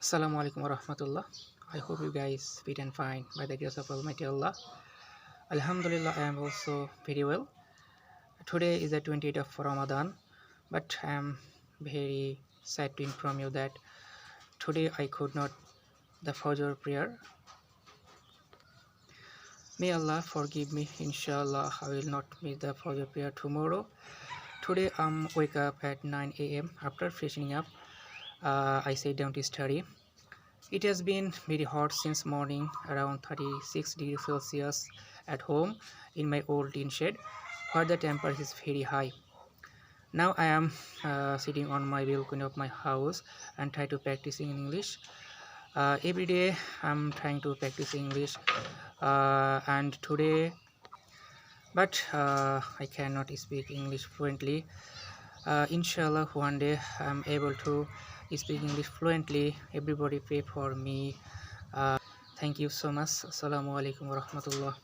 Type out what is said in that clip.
Assalamu alaikum warahmatullah. I hope you guys fit and fine by the grace of Almighty Allah. Alhamdulillah, I am also very well. Today is the 28th of Ramadan, but I am very sad to inform you that today I could not the Fajr prayer. May Allah forgive me. Inshallah, I will not miss the Fajr prayer tomorrow. Today I'm wake up at 9 a.m. After freshening up, I sat down to study. It has been very hot since morning, around 36 degrees Celsius at home in my old tin shed, where the temperature is very high. Now I am sitting on my balcony of my house and try to practicing English. Every day I'm trying to practice English, and today, but I cannot speak English fluently. Inshallah, one day I'm able to speak English fluently. Everybody pray for me. Thank you so much. Assalamu alaikum warahmatullah.